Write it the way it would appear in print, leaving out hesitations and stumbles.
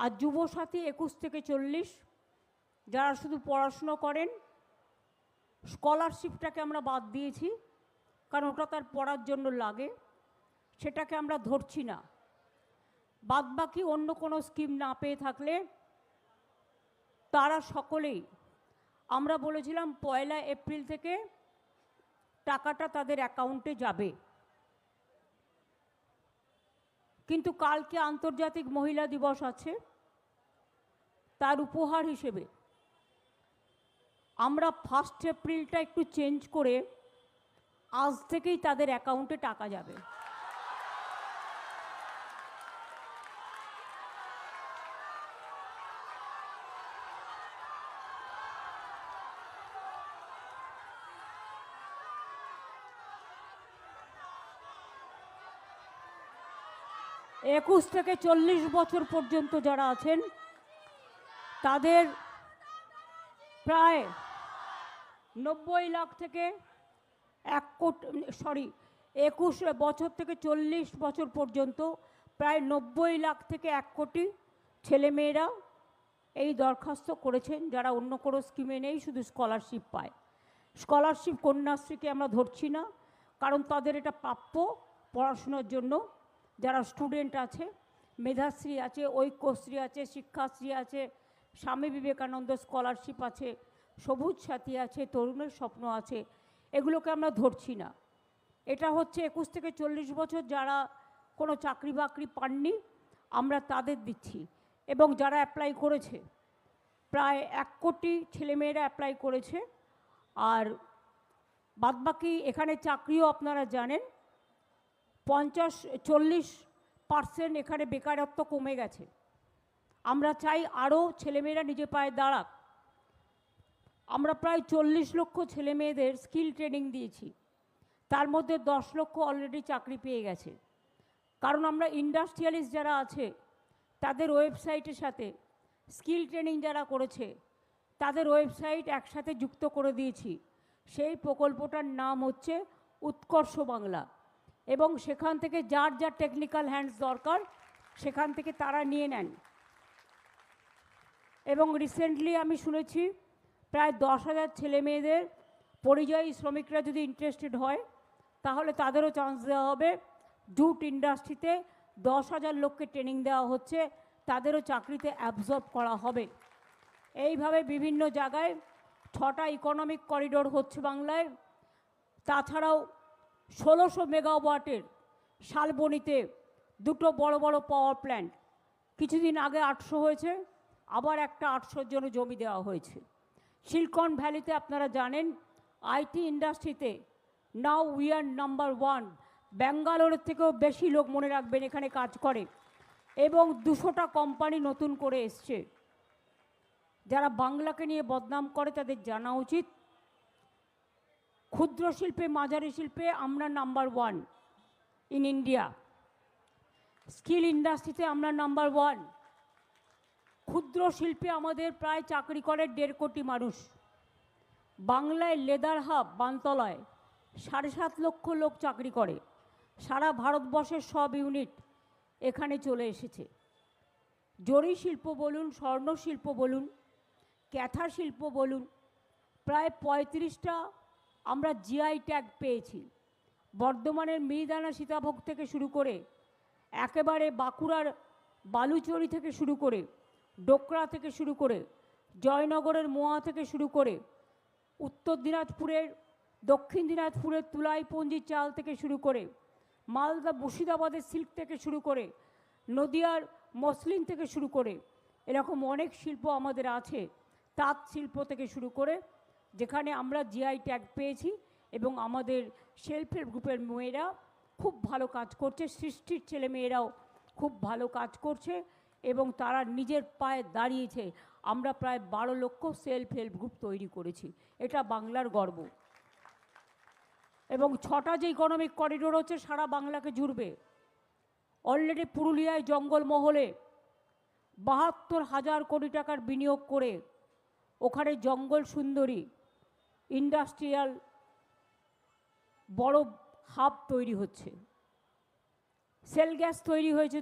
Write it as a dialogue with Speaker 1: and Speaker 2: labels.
Speaker 1: আর যুবসাথী 21 থেকে 40 যারা শুধু পড়াশুনো করেন, স্কলারশিপটাকে আমরা বাদ দিয়েছি, কারণ ওটা তার পড়ার জন্য লাগে, সেটাকে আমরা ধরছি না। বাদবাকি অন্য কোনো স্কিম না পেয়ে থাকলে তারা সকলেই, আমরা বলেছিলাম 1 এপ্রিল থেকে টাকাটা তাদের অ্যাকাউন্টে যাবে। কিন্তু কালকে আন্তর্জাতিক মহিলা দিবস আছে, তার উপহার হিসেবে আমরা 1 এপ্রিলটা একটু চেঞ্জ করে আজ থেকেই তাদের অ্যাকাউন্টে টাকা যাবে। একুশ থেকে 40 বছর পর্যন্ত যারা আছেন তাদের প্রায় 90 লাখ থেকে 1 কোটি, 21 বছর থেকে 40 বছর পর্যন্ত প্রায় 90 লাখ থেকে 1 কোটি ছেলেমেয়েরা এই দরখাস্ত করেছেন, যারা অন্য কোনো স্কিমে নেই, শুধু স্কলারশিপ পায়। স্কলারশিপ কন্যাশ্রীকে আমরা ধরছি না, কারণ তাদের এটা প্রাপ্য পড়াশোনার জন্য। যারা স্টুডেন্ট আছে, মেধাশ্রী আছে, ঐক্যশ্রী আছে, শিক্ষাশ্রী আছে, স্বামী বিবেকানন্দ স্কলারশিপ আছে, সবুজ সাথী আছে, তরুণের স্বপ্ন আছে, এগুলোকে আমরা ধরছি না। এটা হচ্ছে 21 থেকে 40 বছর যারা কোনো চাকরি বাকরি পাননি, আমরা তাদের দিচ্ছি। এবং যারা অ্যাপ্লাই করেছে, প্রায় 1 কোটি ছেলেমেয়েরা অ্যাপ্লাই করেছে। আর বাদবাকি এখানে চাকরিও আপনারা জানেন 40% এখানে বেকারত্ব কমে গেছে। আমরা চাই আরও ছেলেমেয়েরা নিজে পায়ে দাঁড়াক। আমরা প্রায় 40 লক্ষ ছেলেমেয়েদের স্কিল ট্রেনিং দিয়েছি, তার মধ্যে 10 লক্ষ অলরেডি চাকরি পেয়ে গেছে। কারণ আমরা ইন্ডাস্ট্রিয়ালিস্ট যারা আছে তাদের ওয়েবসাইটের সাথে স্কিল ট্রেনিং যারা করেছে তাদের ওয়েবসাইট একসাথে যুক্ত করে দিয়েছি। সেই প্রকল্পটার নাম হচ্ছে উৎকর্ষ বাংলা, এবং সেখান থেকে যার যার টেকনিক্যাল হ্যান্ডস দরকার সেখান থেকে তারা নিয়ে নেন। এবং রিসেন্টলি আমি শুনেছি প্রায় 10,000 ছেলেমেয়েদের, পরিযায়ী শ্রমিকরা যদি ইন্টারেস্টেড হয় তাহলে তাদেরও চান্স দেওয়া হবে। জুট ইন্ডাস্ট্রিতে 10,000 লোককে ট্রেনিং দেওয়া হচ্ছে, তাদেরও চাকরিতে অ্যাবজর্ব করা হবে। এইভাবে বিভিন্ন জায়গায় 6টা ইকোনমিক করিডোর হচ্ছে বাংলায়। তাছাড়াও 1600 মেগাওয়াটের শালবনীতে 2টো বড় বড় পাওয়ার প্ল্যান্ট, কিছুদিন আগে 800 হয়েছে, আবার একটা 800-র জন্য জমি দেওয়া হয়েছে। সিলিকন ভ্যালিতে আপনারা জানেন আইটি ইন্ডাস্ট্রিতে নাও উই আর নাম্বার 1, ব্যাঙ্গালোরের থেকেও বেশি লোক, মনে রাখবেন, এখানে কাজ করে। এবং 200টা কোম্পানি নতুন করে এসছে। যারা বাংলাকে নিয়ে বদনাম করে তাদের জানা উচিত, ক্ষুদ্র শিল্পে, মাঝারি শিল্পে আমরা নাম্বার 1 ইন ইন্ডিয়া। স্কিল ইন্ডাস্ট্রিতে আমরা নাম্বার 1। ক্ষুদ্র শিল্পে আমাদের প্রায় চাকরি করে 1.5 কোটি মানুষ। বাংলায় লেদার হাব বানতলায় 7.5 লক্ষ লোক চাকরি করে। সারা ভারতবর্ষের সব ইউনিট এখানে চলে এসেছে। জরি শিল্প বলুন, স্বর্ণ শিল্প বলুন, ক্যাথা শিল্প বলুন, প্রায় 35টা আমরা জিআই ট্যাগ পেয়েছি। বর্ধমানের মিহিদানা সীতাভোগ থেকে শুরু করে একেবারে বাঁকুড়ার বালুচরি থেকে শুরু করে, ডোকরা থেকে শুরু করে, জয়নগরের মোয়া থেকে শুরু করে, উত্তর দিনাজপুরের, দক্ষিণ দিনাজপুরের তুলাইপঞ্জি চাল থেকে শুরু করে, মালদা মুর্শিদাবাদের সিল্ক থেকে শুরু করে, নদিয়ার মসলিন থেকে শুরু করে, এরকম অনেক শিল্প আমাদের আছে। তাঁত শিল্প থেকে শুরু করে, যেখানে আমরা জিআই ট্যাগ পেয়েছি। এবং আমাদের সেলফ হেল্প গ্রুপের মেয়েরা খুব ভালো কাজ করছে, সৃষ্টির ছেলে মেয়েরাও খুব ভালো কাজ করছে এবং তারা নিজের পায়ে দাঁড়িয়েছে। আমরা প্রায় 12 লক্ষ সেলফ হেল্প গ্রুপ তৈরি করেছি, এটা বাংলার গর্ব। এবং 6টা যে ইকোনমিক করিডোর হচ্ছে সারা বাংলাকে জুড়বে। অলরেডি পুরুলিয়ায় জঙ্গলমহলে 72,000 কোটি টাকার বিনিয়োগ করে ওখানে জঙ্গল সুন্দরী ইন্ডাস্ট্রিয়াল বড় হাব তৈরি হচ্ছে। সেল গ্যাস তৈরি হয়েছে